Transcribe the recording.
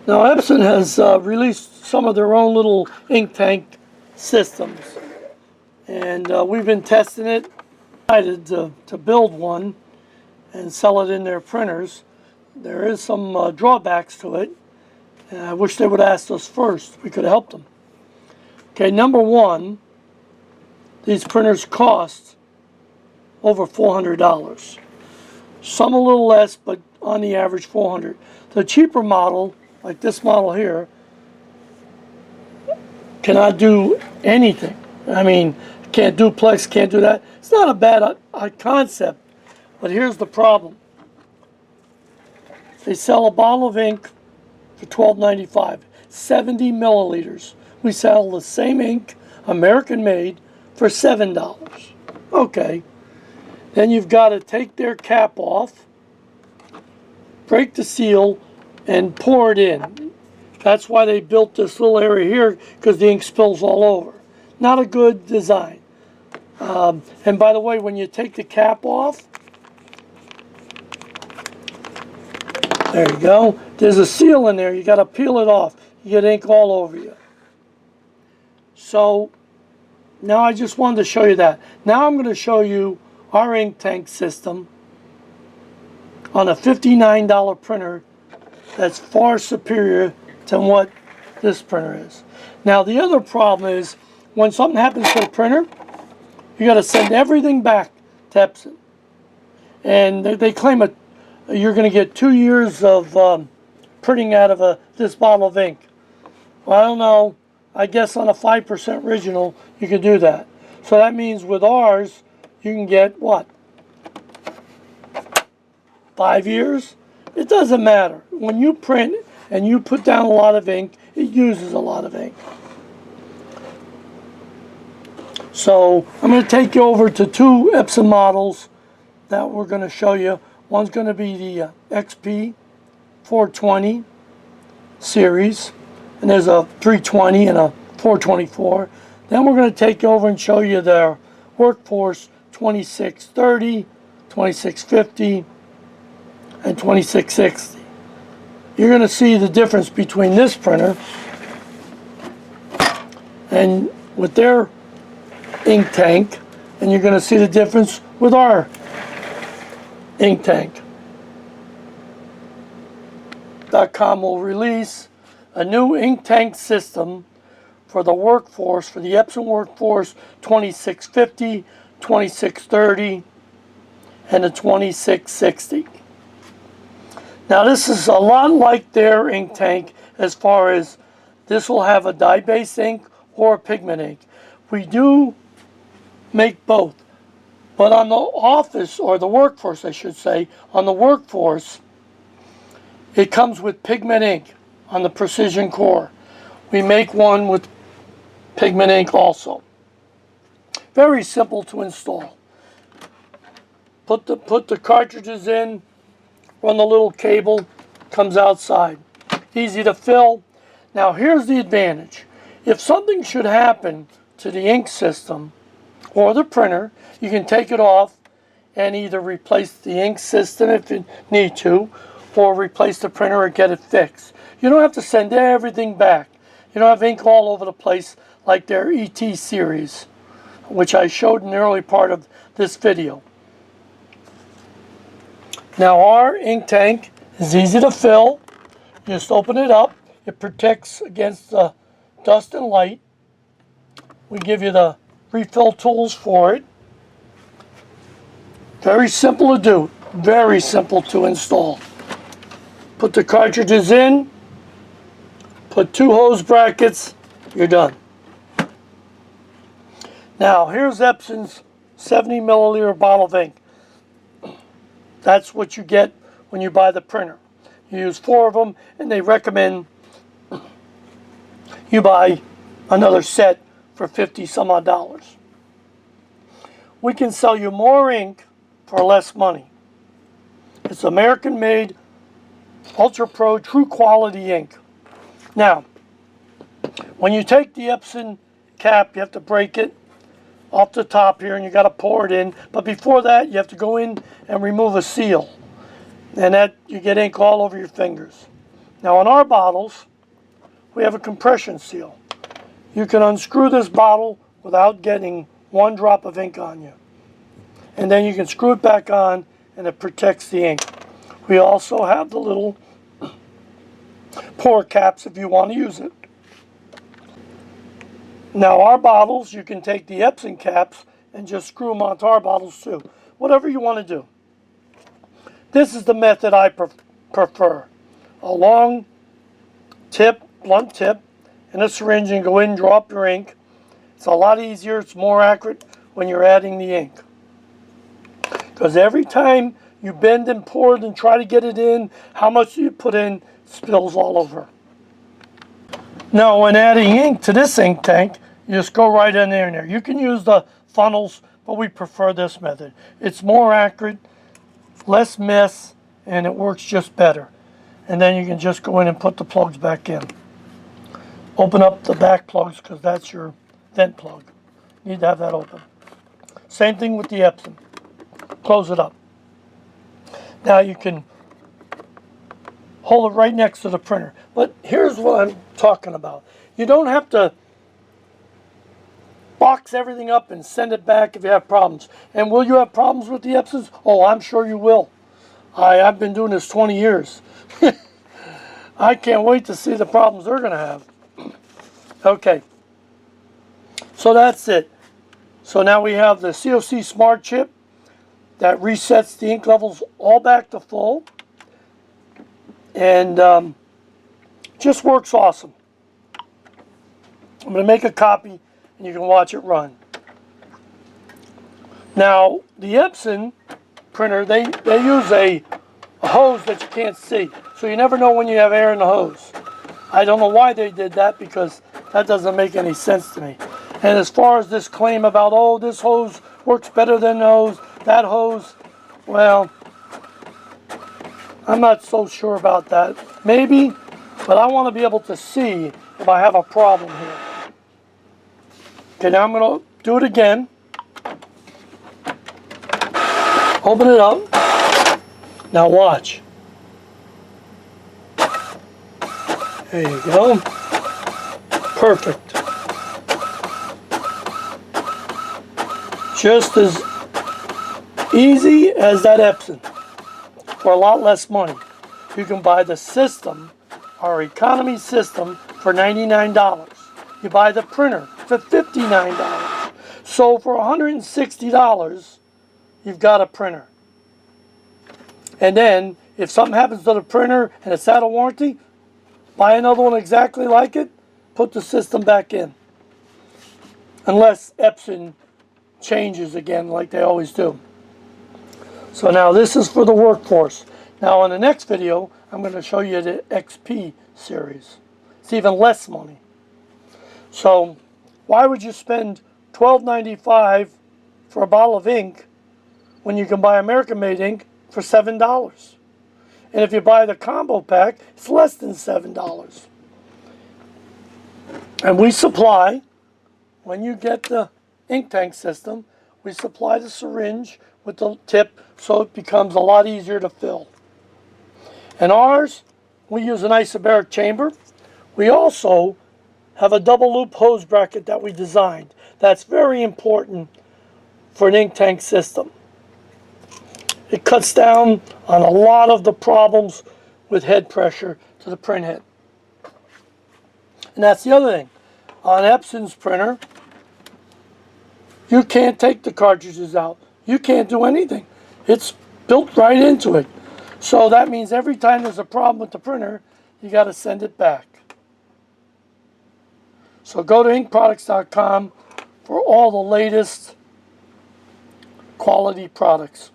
Now Epson has released some of their own little ink tank systems, and we've been testing it. Decided to build one and sell it in their printers. There is some drawbacks to it, and I wish they would have asked us first. We could have helped them. Okay, number one, these printers cost over $400. Some a little less, but on the average $400. The cheaper model, like this model here, cannot do anything. I mean, can't duplex, can't do that. It's not a bad concept, but here's the problem. They sell a bottle of ink for $12.95, 70 milliliters. We sell the same ink, American made, for $7. Okay. Then you've got to take their cap off, break the seal, and pour it in. That's why they built this little area here, because the ink spills all over. Not a good design. And by the way, when you take the cap off, there you go. There's a seal in there. You got to peel it off. You get ink all over you. So now I just wanted to show you that. Now I'm going to show you our ink tank system on a $59 printer that's far superior to what this printer is. Now the other problem is when something happens to the printer, you got to send everything back to Epson. And they claim you're going to get 2 years of printing out of this bottle of ink. Well, I don't know. I guess on a 5% original, you can do that. So that means with ours, you can get what? 5 years? It doesn't matter. When you print and you put down a lot of ink, it uses a lot of ink. So I'm going to take you over to two Epson models that we're going to show you. One's going to be the XP 420 series, and there's a 320 and a 424. Then we're going to take you over and show you their Workforce 2630, 2650, and 2660. You're going to see the difference between this printer and with their ink tank, and you're going to see the difference with our ink tank. .com will release a new ink tank system for the Workforce, for the Epson Workforce 2650, 2630, and the 2660. Now this is a lot like their ink tank as far as this will have a dye-based ink or a pigment ink. We do make both, but on the Office, or the Workforce I should say, on the Workforce, it comes with pigment ink on the Precision Core. We make one with pigment ink also. Very simple to install. Put the cartridges in, run the little cable, comes outside. Easy to fill. Now here's the advantage. If something should happen to the ink system or the printer, you can take it off and either replace the ink system if you need to, or replace the printer or get it fixed. You don't have to send everything back. You don't have ink all over the place like their ET series, which I showed in the early part of this video. Now our ink tank is easy to fill. You just open it up. It protects against the dust and light. We give you the refill tools for it. Very simple to do. Very simple to install. Put the cartridges in. Put 2 hose brackets. You're done. Now here's Epson's 70 milliliter bottle of ink. That's what you get when you buy the printer. You use 4 of them, and they recommend you buy another set for $50 some odd. We can sell you more ink for less money. It's American made, Ultra Pro, true quality ink. Now, when you take the Epson cap, you have to break it off the top here, and you got to pour it in. But before that, you have to go in and remove a seal, and that you get ink all over your fingers. Now on our bottles, we have a compression seal. You can unscrew this bottle without getting one drop of ink on you. And then you can screw it back on and it protects the ink. We also have the little pour caps if you want to use it. Now our bottles, you can take the Epson caps and just screw them onto our bottles too. Whatever you want to do. This is the method I prefer. A long tip, blunt tip, and a syringe, and go in and drop your ink. It's a lot easier, it's more accurate when you're adding the ink. Because every time you bend and pour it and try to get it in, how much you put in spills all over. Now when adding ink to this ink tank, you just go right in there. You can use the funnels, but we prefer this method. It's more accurate, less mess, and it works just better. And then you can just go in and put the plugs back in. Open up the back plugs because that's your vent plug. You need to have that open. Same thing with the Epson. Close it up. Now you can hold it right next to the printer. But here's what I'm talking about. You don't have to box everything up and send it back if you have problems. And will you have problems with the Epsons? Oh, I'm sure you will. I've been doing this 20 years. I can't wait to see the problems they're going to have. Okay. So that's it. So now we have the COC Smart Chip that resets the ink levels all back to full. And just works awesome. I'm going to make a copy and you can watch it run. Now, the Epson printer, they use a hose that you can't see. So you never know when you have air in the hose. I don't know why they did that because that doesn't make any sense to me. And as far as this claim about, oh, this hose works better than the hose, that hose, well, I'm not so sure about that. Maybe, but I want to be able to see if I have a problem here. Okay, now I'm going to do it again. Open it up. Now watch. There you go. Perfect. Just as easy as that Epson. For a lot less money. You can buy the system, our economy system, for $99. You buy the printer for $59. So for $160, you've got a printer. And then, if something happens to the printer and it's out of warranty, buy another one exactly like it, put the system back in. Unless Epson changes again like they always do. So now this is for the workforce. Now in the next video, I'm going to show you the XP series. It's even less money. So why would you spend $12.95 for a bottle of ink when you can buy American-made ink for $7? And if you buy the combo pack, it's less than $7. And we supply, when you get the ink tank system, we supply the syringe with the tip so it becomes a lot easier to fill. And ours, we use an isobaric chamber. We also have a double loop hose bracket that we designed. That's very important for an ink tank system. It cuts down on a lot of the problems with head pressure to the print head. And that's the other thing. On Epson's printer, you can't take the cartridges out. You can't do anything. It's built right into it. So that means every time there's a problem with the printer, you got to send it back. So go to inkproducts.com for all the latest quality products.